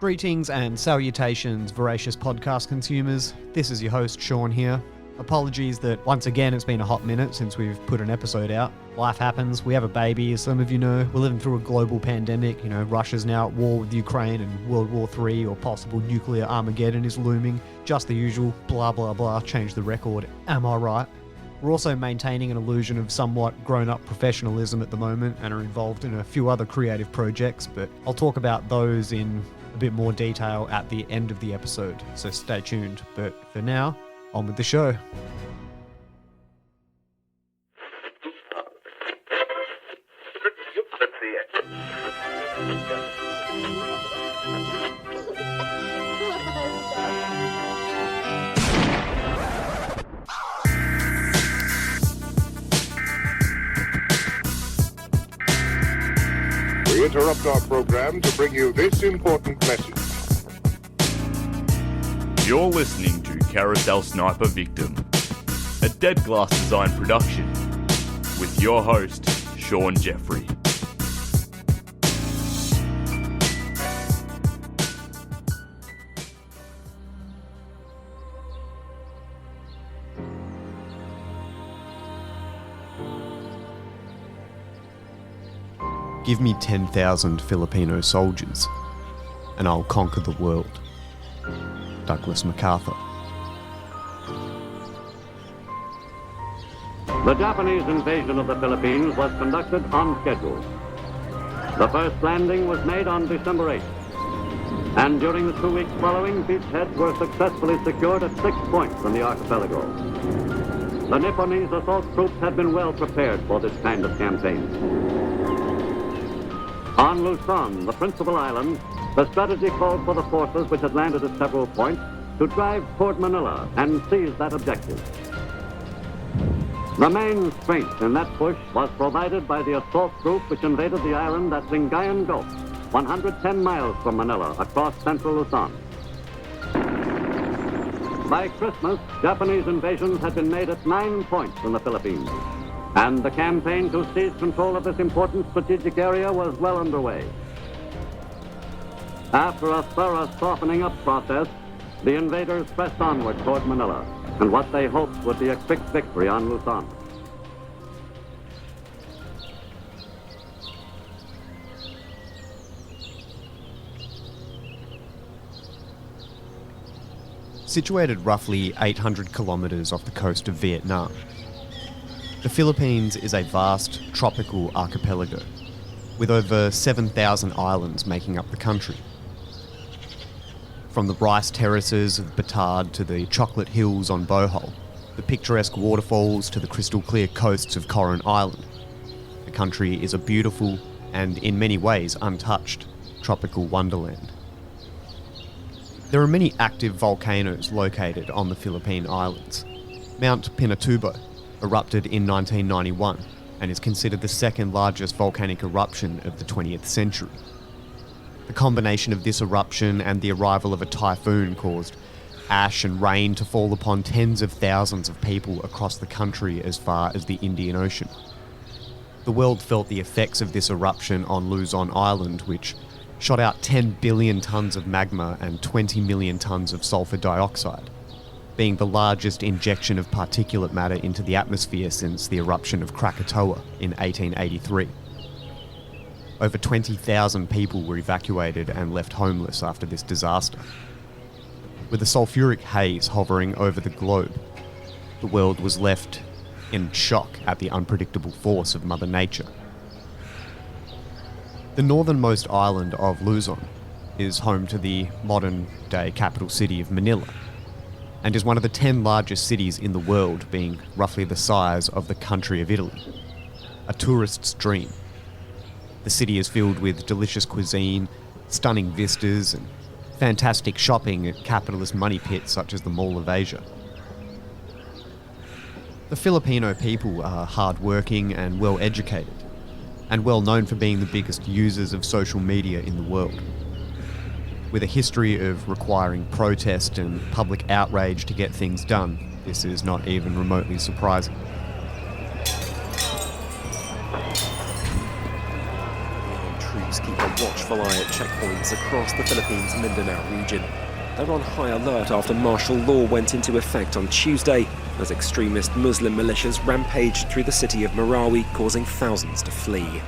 Greetings and salutations, voracious podcast consumers. This is your host, Sean here. Apologies that once again it's been a hot minute since we've put an episode out. Life happens, we have a baby, as some of you know. We're living through a global pandemic. Russia's now at war with Ukraine and World War III or possible nuclear Armageddon is looming. Just the usual, blah blah blah, change the record, am I right? We're also maintaining an illusion of somewhat grown-up professionalism at the moment and are involved in a few other creative projects, but I'll talk about those in a bit more detail at the end of the episode, so stay tuned. But for now, on with the show. We interrupt our program to bring you this important message. You're listening to Carousel Sniper Victim, a Dead Glass Design production, with your host, Sean Jeffrey. Give me 10,000 Filipino soldiers, and I'll conquer the world. Douglas Macarthur. The Japanese invasion of the Philippines was conducted on schedule. The first landing was made on December 8th, and during the 2 weeks following, beachheads were successfully secured at 6 points in the archipelago. The Nipponese assault troops had been well prepared for this kind of campaign. On Luzon, the principal island, the strategy called for the forces which had landed at several points to drive toward Manila and seize that objective. The main strength in that push was provided by the assault group which invaded the island at Lingayen Gulf, 110 miles from Manila, across central Luzon. By Christmas, Japanese invasions had been made at 9 points in the Philippines, and the campaign to seize control of this important strategic area was well underway. After a thorough softening up process, the invaders pressed onward toward Manila, and what they hoped would be a quick victory on Luzon. Situated roughly 800 kilometres off the coast of Vietnam, the Philippines is a vast tropical archipelago with over 7,000 islands making up the country. From the rice terraces of Bataan to the chocolate hills on Bohol, the picturesque waterfalls to the crystal clear coasts of Coron Island, the country is a beautiful and in many ways untouched tropical wonderland. There are many active volcanoes located on the Philippine Islands. Mount Pinatubo erupted in 1991 and is considered the second largest volcanic eruption of the 20th century. The combination of this eruption and the arrival of a typhoon caused ash and rain to fall upon tens of thousands of people across the country as far as the Indian Ocean. The world felt the effects of this eruption on Luzon Island, which shot out 10 billion tonnes of magma and 20 million tonnes of sulfur dioxide, being the largest injection of particulate matter into the atmosphere since the eruption of Krakatoa in 1883. Over 20,000 people were evacuated and left homeless after this disaster. With a sulfuric haze hovering over the globe, the world was left in shock at the unpredictable force of Mother Nature. The northernmost island of Luzon is home to the modern-day capital city of Manila, and is one of the 10 largest cities in the world, being roughly the size of the country of Italy. A tourist's dream. The city is filled with delicious cuisine, stunning vistas, and fantastic shopping at capitalist money pits such as the Mall of Asia. The Filipino people are hard-working and well-educated, and well known for being the biggest users of social media in the world. With a history of requiring protest and public outrage to get things done, this is not even remotely surprising. troops keep a watchful eye at checkpoints across the Philippines' Mindanao region. They're on high alert after martial law went into effect on Tuesday, as extremist Muslim militias rampaged through the city of Marawi, causing thousands to flee.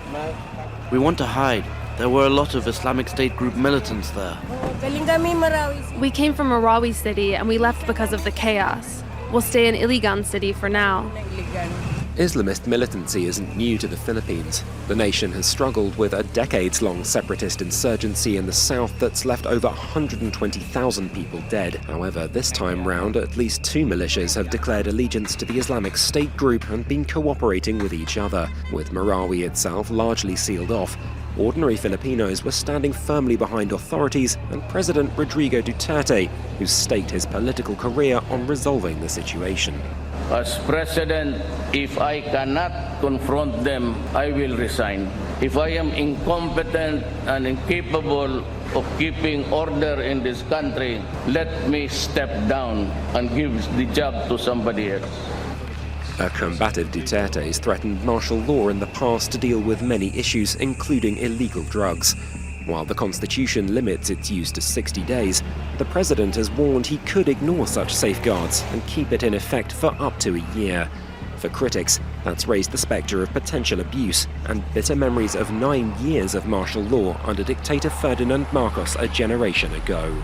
We want to hide. There were a lot of Islamic State group militants there. We came from Marawi City and we left because of the chaos. We'll stay in Iligan City for now. Islamist militancy isn't new to the Philippines. The nation has struggled with a decades-long separatist insurgency in the south that's left over 120,000 people dead. However, this time round, at least 2 militias have declared allegiance to the Islamic State group and been cooperating with each other, with Marawi itself largely sealed off. Ordinary Filipinos were standing firmly behind authorities and President Rodrigo Duterte, who staked his political career on resolving the situation. As president, if I cannot confront them, I will resign. If I am incompetent and incapable of keeping order in this country, let me step down and give the job to somebody else. A combative Duterte has threatened martial law in the past to deal with many issues, including illegal drugs. While the Constitution limits its use to 60 days, the president has warned he could ignore such safeguards and keep it in effect for up to a year. For critics, that's raised the spectre of potential abuse and bitter memories of 9 years of martial law under dictator Ferdinand Marcos a generation ago.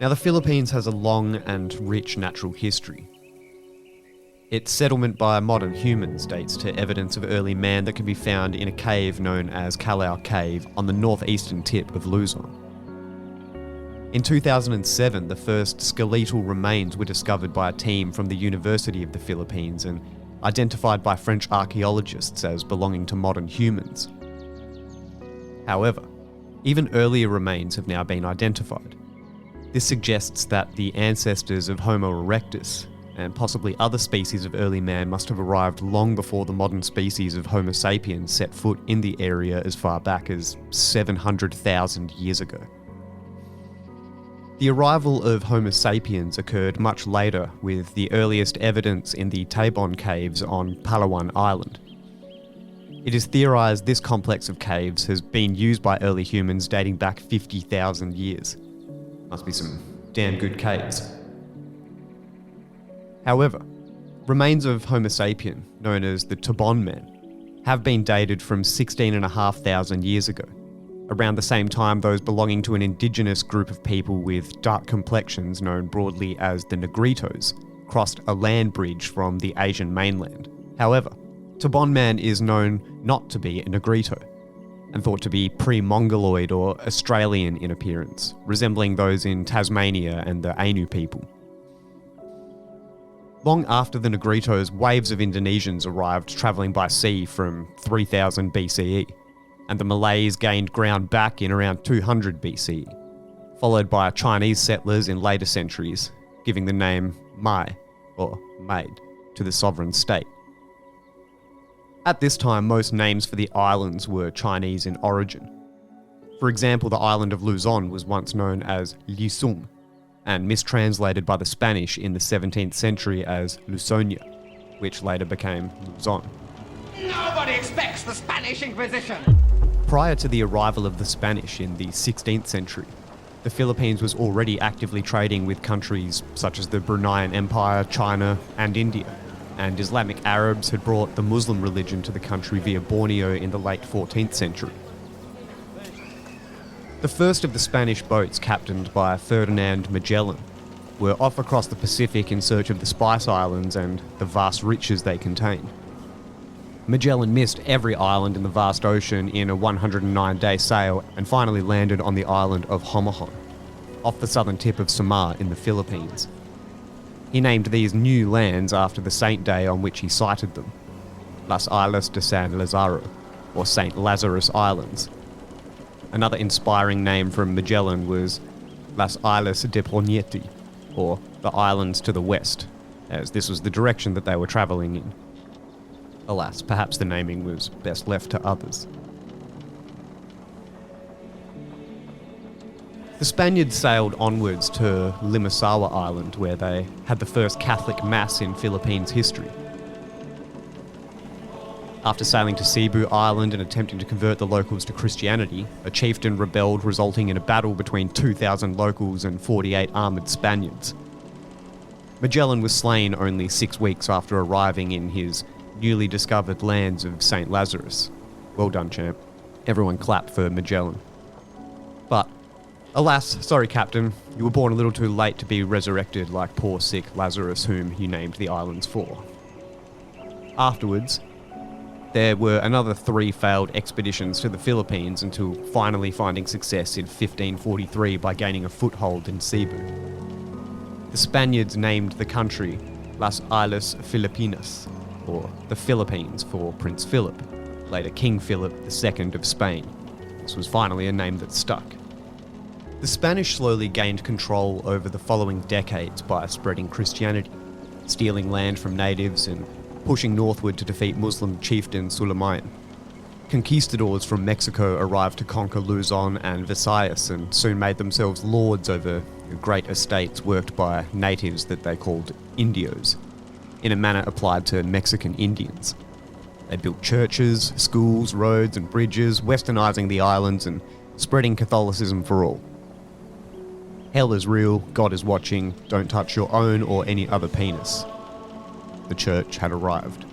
Now, the Philippines has a long and rich natural history. Its settlement by modern humans dates to evidence of early man that can be found in a cave known as Calao Cave on the northeastern tip of Luzon. In 2007, the first skeletal remains were discovered by a team from the University of the Philippines and identified by French archaeologists as belonging to modern humans. However, even earlier remains have now been identified. This suggests that the ancestors of Homo erectus and possibly other species of early man must have arrived long before the modern species of Homo sapiens set foot in the area as far back as 700,000 years ago. The arrival of Homo sapiens occurred much later, with the earliest evidence in the Taebon caves on Palawan Island. It is theorised this complex of caves has been used by early humans dating back 50,000 years. Must be some damn good caves. However, remains of Homo sapien, known as the Taebon man, have been dated from 16,500 years ago. Around the same time, those belonging to an indigenous group of people with dark complexions, known broadly as the Negritos, crossed a land bridge from the Asian mainland. However, Taebon man is known not to be a Negrito, and thought to be pre-Mongoloid or Australian in appearance, resembling those in Tasmania and the Ainu people. Long after the Negritos, waves of Indonesians arrived travelling by sea from 3000 BCE, and the Malays gained ground back in around 200 BCE, followed by Chinese settlers in later centuries, giving the name Mai, or Maid, to the sovereign state. At this time, most names for the islands were Chinese in origin. For example, the island of Luzon was once known as Lisum, and mistranslated by the Spanish in the 17th century as Lusonia, which later became Luzon. Nobody expects the Spanish Inquisition! Prior to the arrival of the Spanish in the 16th century, the Philippines was already actively trading with countries such as the Bruneian Empire, China, and India. And Islamic Arabs had brought the Muslim religion to the country via Borneo in the late 14th century. The first of the Spanish boats, captained by Ferdinand Magellan, were off across the Pacific in search of the Spice Islands and the vast riches they contained. Magellan missed every island in the vast ocean in a 109-day sail and finally landed on the island of Homohon, off the southern tip of Samar in the Philippines. He named these new lands after the saint day on which he sighted them. Las Islas de San Lazaro, or St. Lazarus Islands. Another inspiring name from Magellan was Las Islas de Poniente, or the Islands to the West, as this was the direction that they were travelling in. Alas, perhaps the naming was best left to others. The Spaniards sailed onwards to Limasawa Island, where they had the first Catholic Mass in Philippines history. After sailing to Cebu Island and attempting to convert the locals to Christianity, a chieftain rebelled, resulting in a battle between 2,000 locals and 48 armoured Spaniards. Magellan was slain only 6 weeks after arriving in his newly discovered lands of St. Lazarus. Well done, champ. Everyone clap for Magellan. But, alas, sorry Captain, you were born a little too late to be resurrected like poor sick Lazarus, whom you named the islands for. Afterwards, there were another 3 failed expeditions to the Philippines until finally finding success in 1543 by gaining a foothold in Cebu. The Spaniards named the country Las Islas Filipinas, or the Philippines for Prince Philip, later King Philip II of Spain. This was finally a name that stuck. The Spanish slowly gained control over the following decades by spreading Christianity, stealing land from natives and pushing northward to defeat Muslim chieftain Sulayman. Conquistadors from Mexico arrived to conquer Luzon and Visayas and soon made themselves lords over great estates worked by natives that they called Indios, in a manner applied to Mexican Indians. They built churches, schools, roads and bridges, westernizing the islands and spreading Catholicism for all. Hell is real, God is watching, don't touch your own or any other penis. The church had arrived.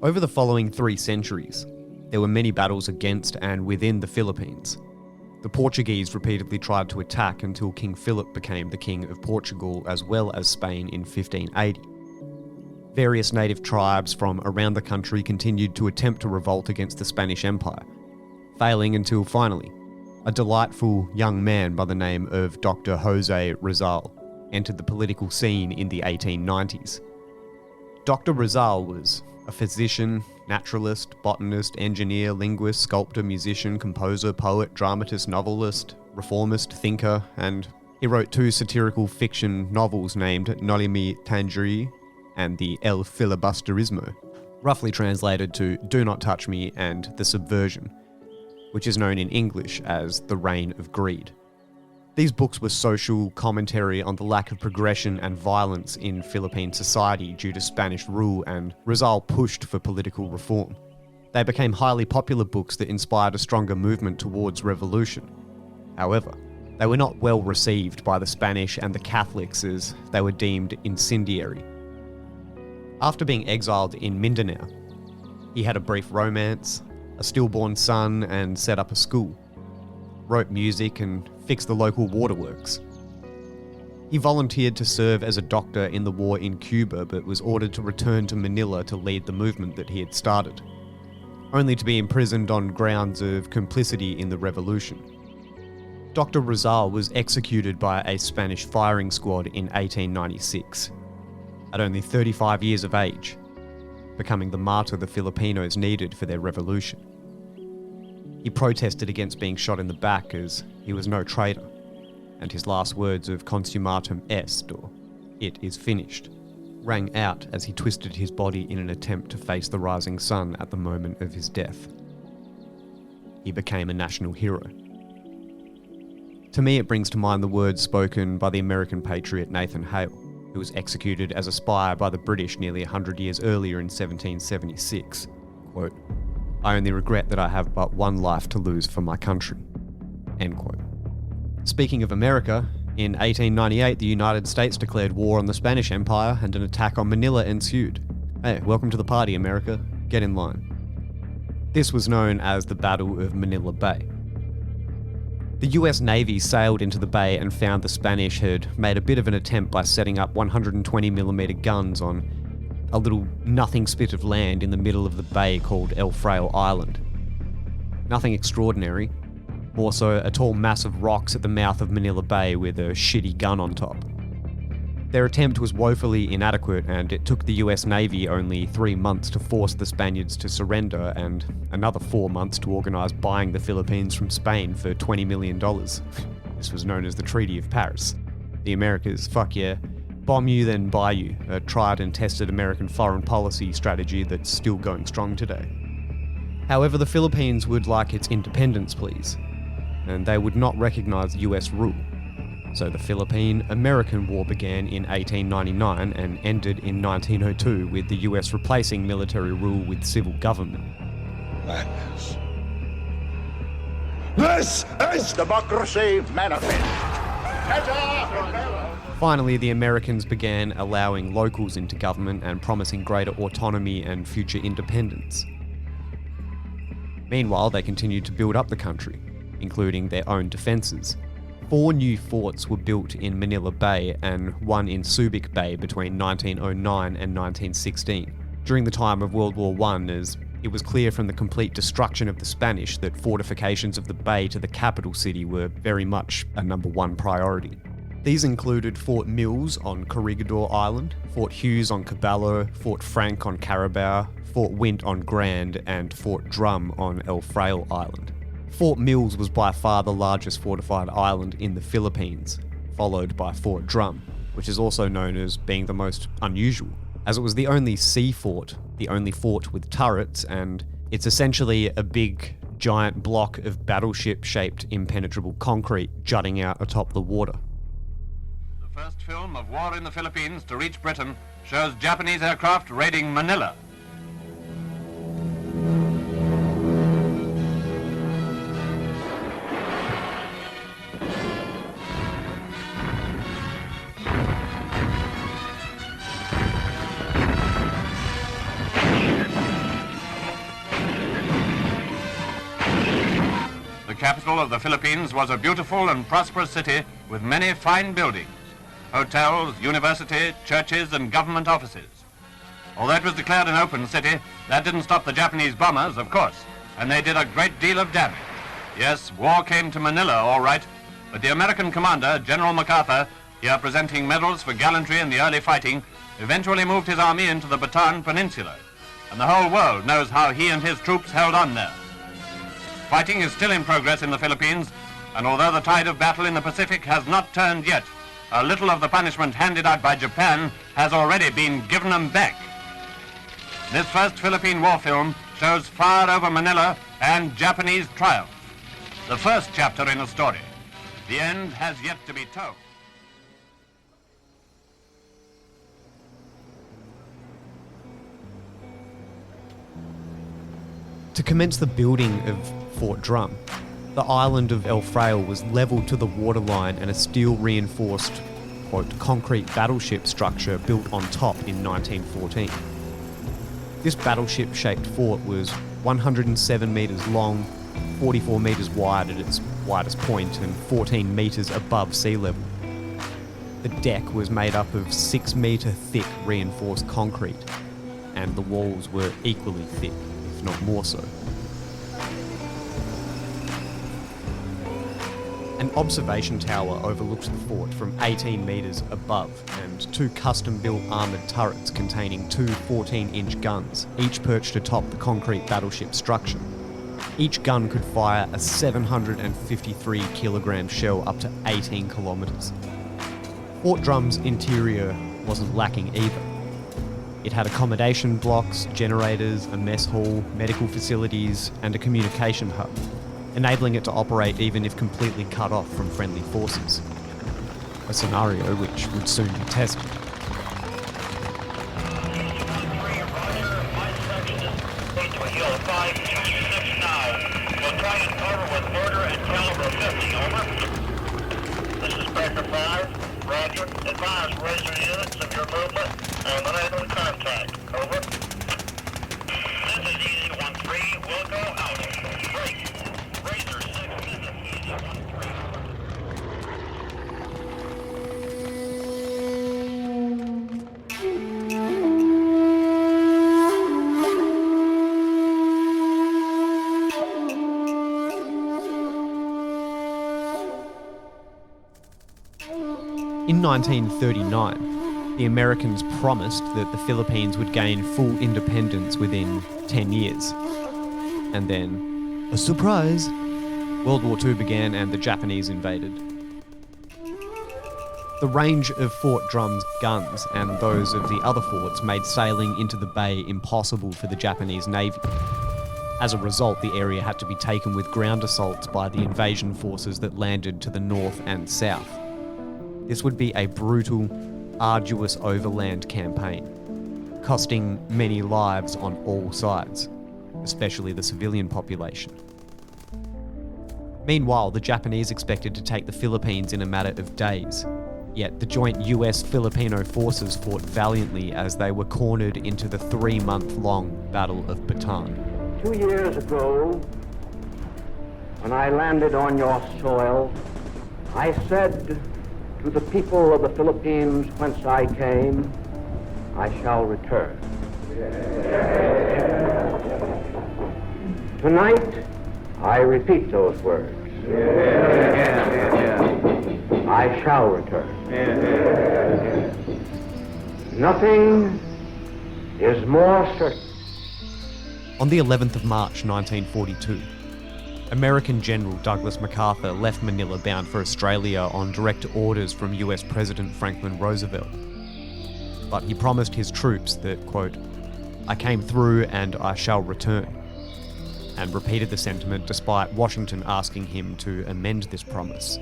Over the following 3 centuries, there were many battles against and within the Philippines. The Portuguese repeatedly tried to attack until King Philip became the King of Portugal as well as Spain in 1580. Various native tribes from around the country continued to attempt to revolt against the Spanish Empire, failing until finally, a delightful young man by the name of Dr. Jose Rizal entered the political scene in the 1890s. Dr. Rizal was a physician, naturalist, botanist, engineer, linguist, sculptor, musician, composer, poet, dramatist, novelist, reformist, thinker, and he wrote 2 satirical fiction novels named Nolimi Tangeri and the El Filibusterismo, roughly translated to Do Not Touch Me and The Subversion, which is known in English as The Reign of Greed. These books were social commentary on the lack of progression and violence in Philippine society due to Spanish rule, and Rizal pushed for political reform. They became highly popular books that inspired a stronger movement towards revolution. However, they were not well received by the Spanish and the Catholics as they were deemed incendiary. After being exiled in Mindanao, he had a brief romance, a stillborn son, and set up a school, wrote music and fixed the local waterworks. He volunteered to serve as a doctor in the war in Cuba, but was ordered to return to Manila to lead the movement that he had started, only to be imprisoned on grounds of complicity in the revolution. Dr. Rizal was executed by a Spanish firing squad in 1896, at only 35 years of age, becoming the martyr the Filipinos needed for their revolution. He protested against being shot in the back as he was no traitor, and his last words of consummatum est, or it is finished, rang out as he twisted his body in an attempt to face the rising sun at the moment of his death. He became a national hero. To me, it brings to mind the words spoken by the American patriot Nathan Hale, who was executed as a spy by the British nearly 100 years earlier in 1776. Quote, "I only regret that I have but one life to lose for my country." End quote. Speaking of America, in 1898 the United States declared war on the Spanish Empire and an attack on Manila ensued. Hey, welcome to the party, America. Get in line. This was known as the Battle of Manila Bay. The US Navy sailed into the bay and found the Spanish had made a bit of an attempt by setting up 120mm guns on a little nothing spit of land in the middle of the bay called El Fraile Island. Nothing extraordinary, More so, a tall mass of rocks at the mouth of Manila Bay with a shitty gun on top. Their attempt was woefully inadequate, and it took the US Navy only 3 months to force the Spaniards to surrender, and another 4 months to organise buying the Philippines from Spain for $20 million. This was known as the Treaty of Paris. The Americas, fuck yeah, bomb you then buy you, a tried and tested American foreign policy strategy that's still going strong today. However, the Philippines would like its independence, please, and they would not recognise US rule. So the Philippine American War began in 1899 and ended in 1902 with the US replacing military rule with civil government. Madness. This is democracy manifest. Finally, the Americans began allowing locals into government and promising greater autonomy and future independence. Meanwhile, they continued to build up the country, including their own defences. 4 new forts were built in Manila Bay and 1 in Subic Bay between 1909 and 1916, during the time of World War I, as it was clear from the complete destruction of the Spanish that fortifications of the bay to the capital city were very much a #1 priority. These included Fort Mills on Corregidor Island, Fort Hughes on Caballo, Fort Frank on Carabao, Fort Wint on Grand, and Fort Drum on El Fraile Island. Fort Mills was by far the largest fortified island in the Philippines, followed by Fort Drum, which is also known as being the most unusual, as it was the only sea fort, the only fort with turrets, and it's essentially a big, giant block of battleship-shaped impenetrable concrete jutting out atop the water. The first film of war in the Philippines to reach Britain shows Japanese aircraft raiding Manila. The capital of the Philippines was a beautiful and prosperous city with many fine buildings, hotels, university, churches, and government offices. Although it was declared an open city, that didn't stop the Japanese bombers, of course, and they did a great deal of damage. Yes, war came to Manila, all right, but the American commander, General Macarthur, here presenting medals for gallantry in the early fighting, eventually moved his army into the Bataan Peninsula, and the whole world knows how he and his troops held on there. Fighting is still in progress in the Philippines, and although the tide of battle in the Pacific has not turned yet, a little of the punishment handed out by Japan has already been given them back. This first Philippine war film shows fire over Manila and Japanese triumph. The first chapter in a story. The end has yet to be told. To commence the building of Fort Drum, the island of El Fraile was levelled to the waterline and a steel-reinforced, quote, concrete battleship structure built on top in 1914. This battleship-shaped fort was 107 metres long, 44 metres wide at its widest point, and 14 metres above sea level. The deck was made up of 6-metre thick reinforced concrete, and the walls were equally thick, if not more so. An observation tower overlooks the fort from 18 metres above, and 2 custom-built armoured turrets containing 2 14-inch guns, each perched atop the concrete battleship structure. Each gun could fire a 753-kilogram shell up to 18 kilometres. Fort Drum's interior wasn't lacking either. It had accommodation blocks, generators, a mess hall, medical facilities, and a communication hub, enabling it to operate even if completely cut off from friendly forces. A scenario which would soon be tested. This is Packer 5. Roger. Advise razor units of your movement and enable contact. Over. This is Easy 1-3. We'll go out. Break. Razor 6. This is Easy 1-3. In 1939, the Americans promised that the Philippines would gain full independence within 10 years. And then, a surprise, World War II began and the Japanese invaded. The range of Fort Drum's guns and those of the other forts made sailing into the bay impossible for the Japanese Navy. As a result, the area had to be taken with ground assaults by the invasion forces that landed to the north and south. This would be a brutal, arduous overland campaign, costing many lives on all sides, especially the civilian population. Meanwhile, the Japanese expected to take the Philippines in a matter of days, yet the joint US-Filipino forces fought valiantly as they were cornered into the 3-month-long Battle of Bataan. 2 years ago, when I landed on your soil, I said to the people of the Philippines whence I came, I shall return. Tonight, I repeat those words. I shall return. Nothing is more certain. On the 11th of March 1942, American General Douglas Macarthur left Manila bound for Australia on direct orders from US President Franklin Roosevelt. But he promised his troops that, quote, "I came through and I shall return," and repeated the sentiment despite Washington asking him to amend this promise.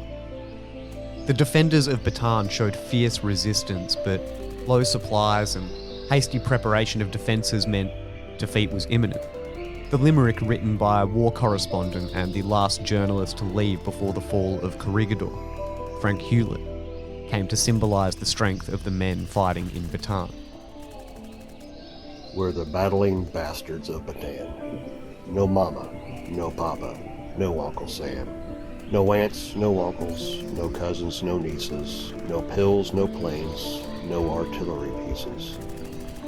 The defenders of Bataan showed fierce resistance, but low supplies and hasty preparation of defences meant defeat was imminent. The limerick written by a war correspondent and the last journalist to leave before the fall of Corregidor, Frank Hewlett, came to symbolize the strength of the men fighting in Bataan. We're the Battling Bastards of Bataan. No mama, no papa, no Uncle Sam. No aunts, no uncles, no cousins, no nieces, no pills, no planes, no artillery pieces.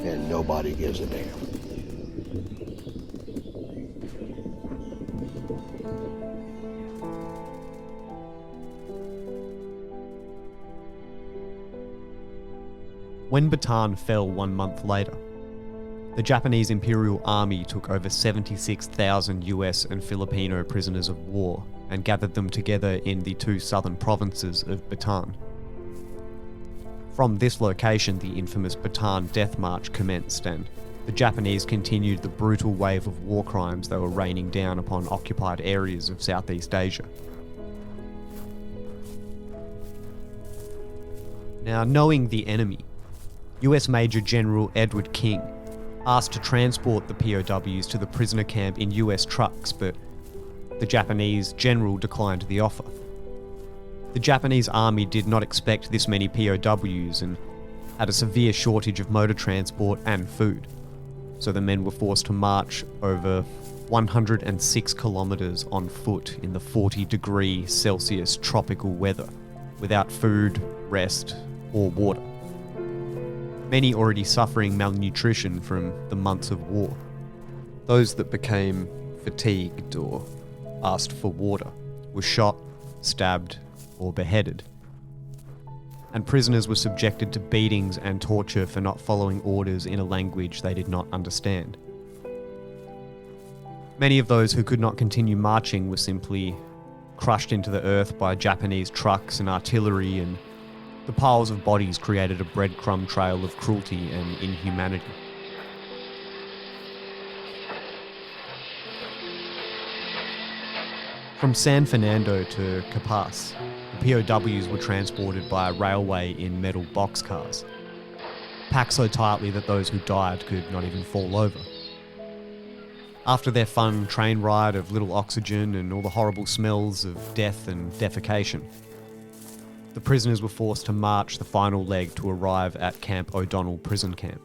And nobody gives a damn. When Bataan fell 1 month later, the Japanese Imperial Army took over 76,000 US and Filipino prisoners of war and gathered them together in the 2 southern provinces of Bataan. From this location, the infamous Bataan Death March commenced, and the Japanese continued the brutal wave of war crimes they were raining down upon occupied areas of Southeast Asia. Now, knowing the enemy, US Major General Edward King asked to transport the POWs to the prisoner camp in US trucks, but the Japanese general declined the offer. The Japanese army did not expect this many POWs and had a severe shortage of motor transport and food, so the men were forced to march over 106 kilometres on foot in the 40-degree Celsius tropical weather, without food, rest, or water. Many already suffering malnutrition from the months of war. Those that became fatigued or asked for water were shot, stabbed, or beheaded. And prisoners were subjected to beatings and torture for not following orders in a language they did not understand. Many of those who could not continue marching were simply crushed into the earth by Japanese trucks and artillery, and the piles of bodies created a breadcrumb trail of cruelty and inhumanity. From San Fernando to Capas, the POWs were transported by a railway in metal boxcars, packed so tightly that those who died could not even fall over. After their fun train ride of little oxygen and all the horrible smells of death and defecation, the prisoners were forced to march the final leg to arrive at Camp O'Donnell prison camp.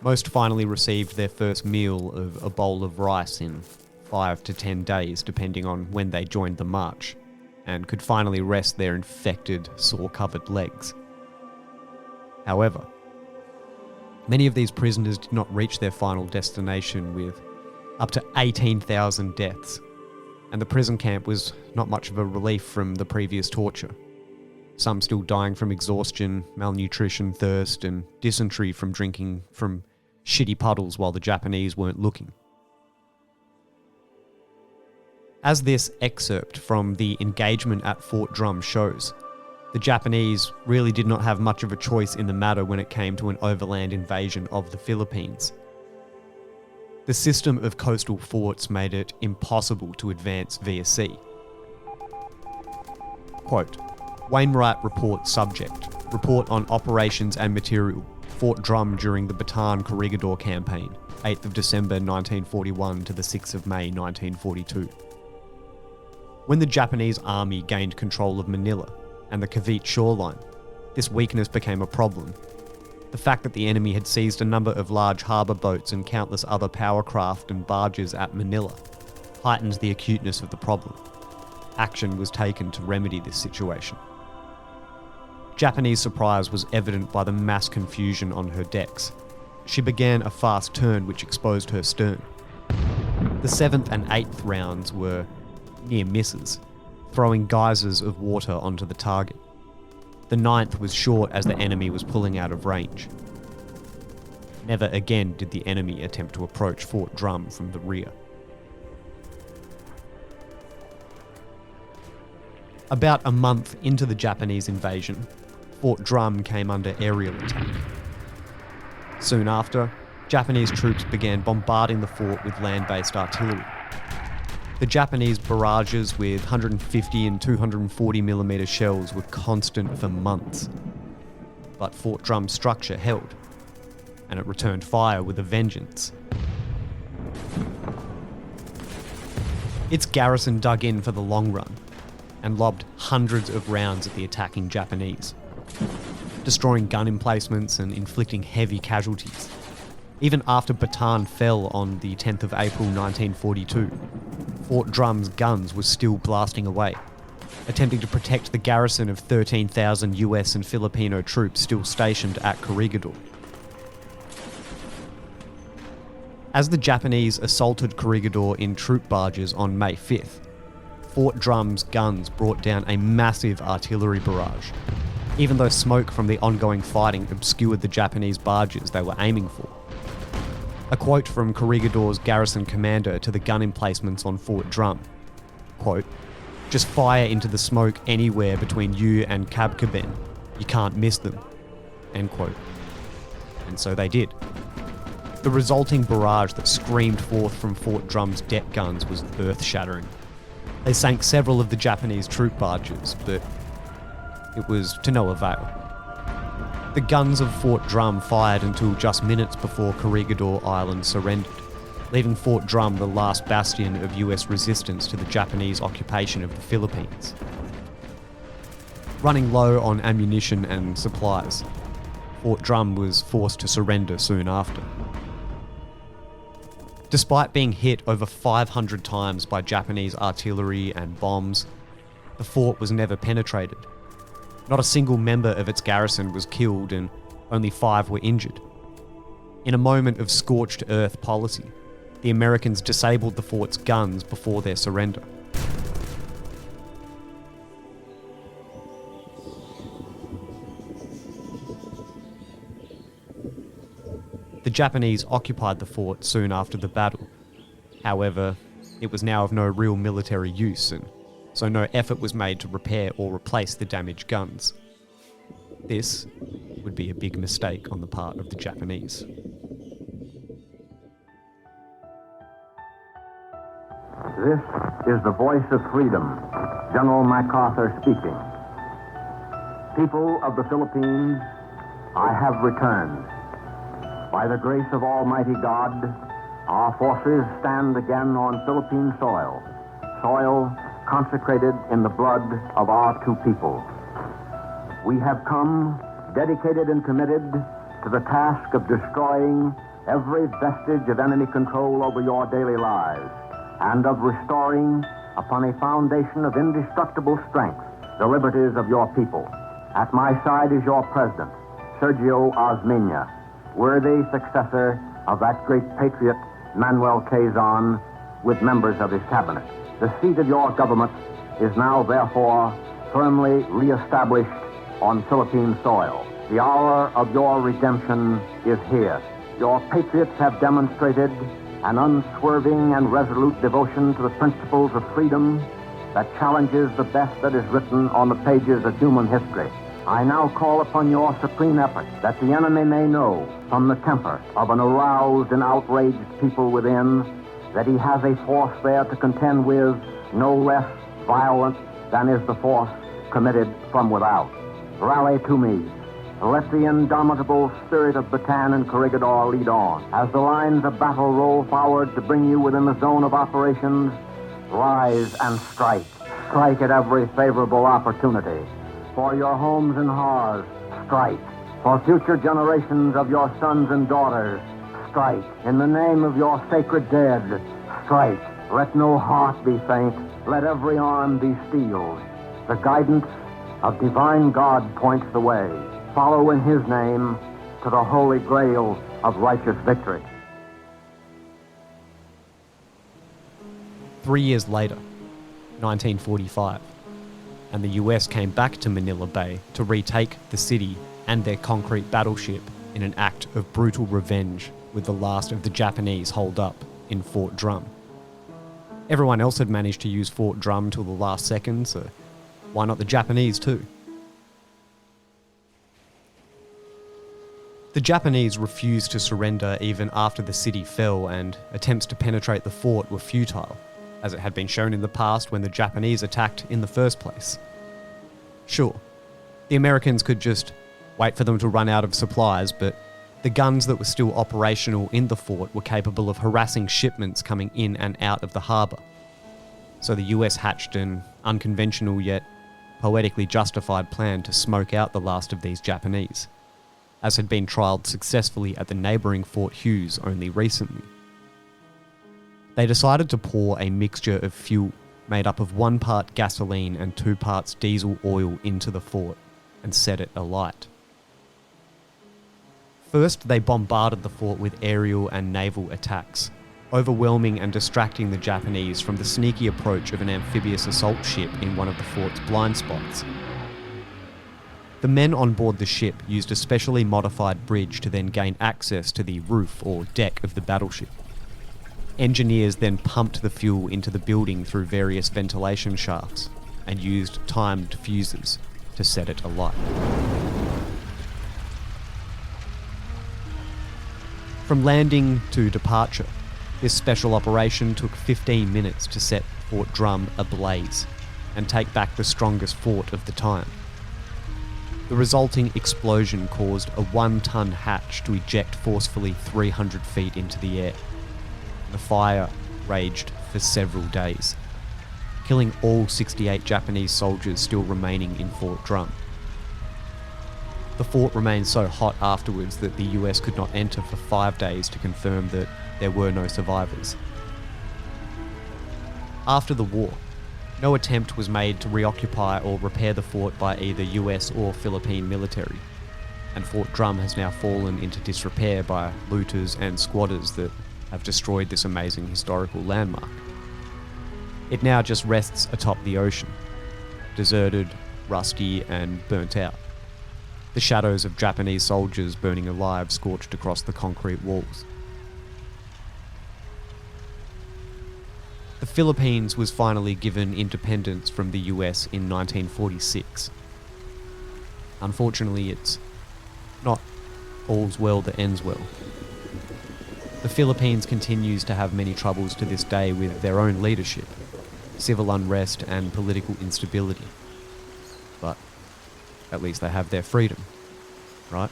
Most finally received their first meal of a bowl of rice in 5 to 10 days, depending on when they joined the march, and could finally rest their infected, sore-covered legs. However, many of these prisoners did not reach their final destination, with up to 18,000 deaths, and the prison camp was not much of a relief from the previous torture. some still dying from exhaustion, malnutrition, thirst, and dysentery from drinking from shitty puddles while the Japanese weren't looking. As this excerpt from the engagement at Fort Drum shows, the Japanese really did not have much of a choice in the matter when it came to an overland invasion of the Philippines. The system of coastal forts made it impossible to advance via sea. Quote, Wainwright Report subject, report on operations and material, Fort Drum during the Bataan Corregidor campaign, 8th of December 1941 to the 6th of May 1942. When the Japanese army gained control of Manila and the Cavite shoreline, this weakness became a problem. The fact that the enemy had seized a number of large harbour boats and countless other power craft and barges at Manila heightened the acuteness of the problem. Action was taken to remedy this situation. Japanese surprise was evident by the mass confusion on her decks. She began a fast turn which exposed her stern. The 7th and 8th rounds were near misses, throwing geysers of water onto the target. The 9th was short as the enemy was pulling out of range. Never again did the enemy attempt to approach Fort Drum from the rear. About a month into the Japanese invasion, Fort Drum came under aerial attack. Soon after, Japanese troops began bombarding the fort with land-based artillery. The Japanese barrages with 150 and 240mm shells were constant for months. But Fort Drum's structure held, and it returned fire with a vengeance. Its garrison dug in for the long run and lobbed hundreds of rounds at the attacking Japanese, destroying gun emplacements and inflicting heavy casualties. Even after Bataan fell on the 10th of April 1942, Fort Drum's guns were still blasting away, attempting to protect the garrison of 13,000 US and Filipino troops still stationed at Corregidor. As the Japanese assaulted Corregidor in troop barges on May 5th, Fort Drum's guns brought down a massive artillery barrage, even though smoke from the ongoing fighting obscured the Japanese barges they were aiming for. A quote from Corregidor's garrison commander to the gun emplacements on Fort Drum, quote, "Just fire into the smoke anywhere between you and Cabcaben. You can't miss them," end quote. And so they did. The resulting barrage that screamed forth from Fort Drum's deck guns was earth-shattering. They sank several of the Japanese troop barges, but it was to no avail. The guns of Fort Drum fired until just minutes before Corregidor Island surrendered, leaving Fort Drum the last bastion of US resistance to the Japanese occupation of the Philippines. Running low on ammunition and supplies, Fort Drum was forced to surrender soon after. Despite being hit over 500 times by Japanese artillery and bombs, the fort was never penetrated. Not a single member of its garrison was killed and only 5 were injured. In a moment of scorched earth policy, the Americans disabled the fort's guns before their surrender. The Japanese occupied the fort soon after the battle. However, it was now of no real military use, and so no effort was made to repair or replace the damaged guns. This would be a big mistake on the part of the Japanese. This is the voice of freedom, General Macarthur speaking. People of the Philippines, I have returned. By the grace of Almighty God, our forces stand again on Philippine soil, soil consecrated in the blood of our two peoples. We have come dedicated and committed to the task of destroying every vestige of enemy control over your daily lives and of restoring, upon a foundation of indestructible strength, the liberties of your people. At my side is your president, Sergio Osmeña, worthy successor of that great patriot, Manuel Quezon, with members of his cabinet. The seat of your government is now, therefore, firmly reestablished on Philippine soil. The hour of your redemption is here. Your patriots have demonstrated an unswerving and resolute devotion to the principles of freedom that challenges the best that is written on the pages of human history. I now call upon your supreme effort that the enemy may know from the temper of an aroused and outraged people within that he has a force there to contend with no less violent than is the force committed from without. Rally to me. Let the indomitable spirit of Bataan and Corregidor lead on. As the lines of battle roll forward to bring you within the zone of operations, rise and strike. Strike at every favorable opportunity. For your homes and hearths, strike. For future generations of your sons and daughters, strike. In the name of your sacred dead, strike. Let no heart be faint. Let every arm be steeled. The guidance of divine God points the way. Follow in his name to the holy grail of righteous victory. 3 years later, 1945, and the US came back to Manila Bay to retake the city and their concrete battleship in an act of brutal revenge with the last of the Japanese holed up in Fort Drum. Everyone else had managed to use Fort Drum till the last second, so why not the Japanese too? The Japanese refused to surrender even after the city fell, and attempts to penetrate the fort were futile, as it had been shown in the past when the Japanese attacked in the first place. Sure, the Americans could just wait for them to run out of supplies, but the guns that were still operational in the fort were capable of harassing shipments coming in and out of the harbour. So the US hatched an unconventional yet poetically justified plan to smoke out the last of these Japanese, as had been trialled successfully at the neighbouring Fort Hughes only recently. They decided to pour a mixture of fuel made up of 1 part gasoline and 2 parts diesel oil into the fort and set it alight. First, they bombarded the fort with aerial and naval attacks, overwhelming and distracting the Japanese from the sneaky approach of an amphibious assault ship in one of the fort's blind spots. The men on board the ship used a specially modified bridge to then gain access to the roof or deck of the battleship. Engineers then pumped the fuel into the building through various ventilation shafts and used timed fuses to set it alight. From landing to departure, this special operation took 15 minutes to set Fort Drum ablaze and take back the strongest fort of the time. The resulting explosion caused a 1-ton hatch to eject forcefully 300 feet into the air. The fire raged for several days, killing all 68 Japanese soldiers still remaining in Fort Drum. The fort remained so hot afterwards that the US could not enter for 5 days to confirm that there were no survivors. After the war, no attempt was made to reoccupy or repair the fort by either US or Philippine military, and Fort Drum has now fallen into disrepair by looters and squatters that have destroyed this amazing historical landmark. It now just rests atop the ocean, deserted, rusty, and burnt out. The shadows of Japanese soldiers burning alive scorched across the concrete walls. The Philippines was finally given independence from the US in 1946. Unfortunately, it's not all's well that ends well. The Philippines continues to have many troubles to this day with their own leadership, civil unrest and political instability. But at least they have their freedom, right?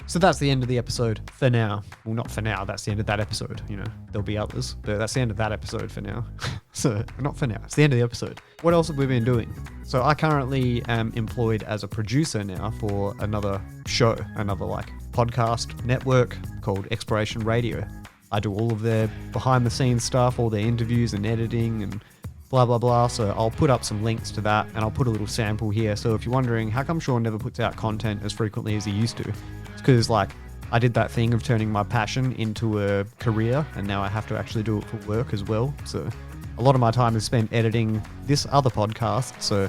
So that's the end of the episode for now. Well, not for now. That's the end of that episode. You know, there'll be others, but that's the end of that episode for now. So not for now. It's the end of the episode. What else have we been doing? So I currently am employed as a producer now for another show, another like podcast network called Exploration Radio. I do all of their behind the scenes stuff, all their interviews and editing and blah, blah, blah. So I'll put up some links to that and I'll put a little sample here. So if you're wondering how come Sean never puts out content as frequently as he used to, it's because like I did that thing of turning my passion into a career and now I have to actually do it for work as well. So a lot of my time is spent editing this other podcast. So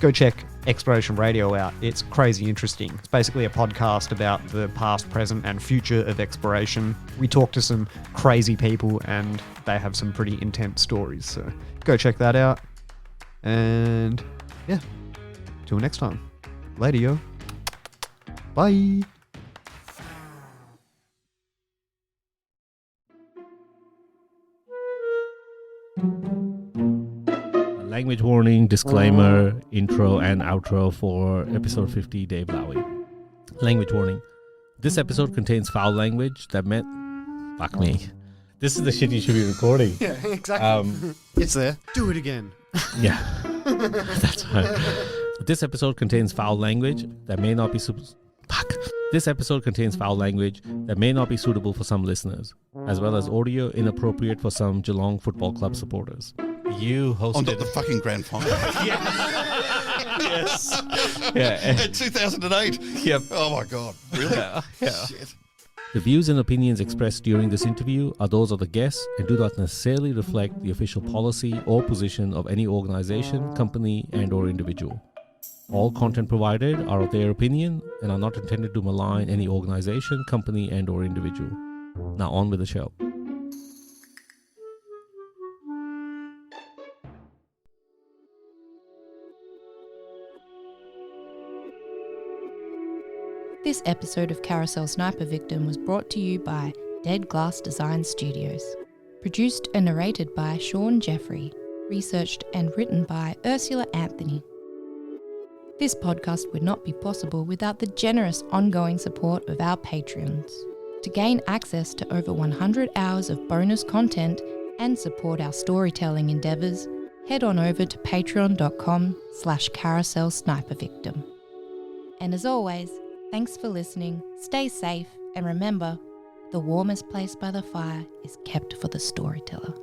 go check Exploration Radio out. It's crazy interesting. It's basically a podcast about the past, present, and future of exploration. We talk to some crazy people and they have some pretty intense stories. So go check that out. And yeah, till next time. Later, yo. Bye. Language warning, disclaimer, intro and outro for episode 50, Dave Lowy. Language warning. This episode contains foul language that meant... Fuck me. This is the shit you should be recording. Yeah, exactly. It's there. Do it again. Yeah. That's right. This episode contains foul language that may not be... This episode contains foul language that may not be suitable for some listeners, as well as audio inappropriate for some Geelong Football Club supporters. You hosted... On the fucking grand final. Yes. Yeah. 2008. Yep. Oh my God. Really? Yeah. Shit. The views and opinions expressed during this interview are those of the guests and do not necessarily reflect the official policy or position of any organization, company, and or individual. All content provided are of their opinion and are not intended to malign any organization, company, and or individual. Now on with the show. This episode of Carousel Sniper Victim was brought to you by Dead Glass Design Studios. Produced and narrated by Sean Jeffrey. Researched and written by Ursula Anthony. This podcast would not be possible without the generous ongoing support of our patrons. To gain access to over 100 hours of bonus content and support our storytelling endeavours, head on over to patreon.com/carouselsnipervictim. And as always, thanks for listening, stay safe, and remember, the warmest place by the fire is kept for the storyteller.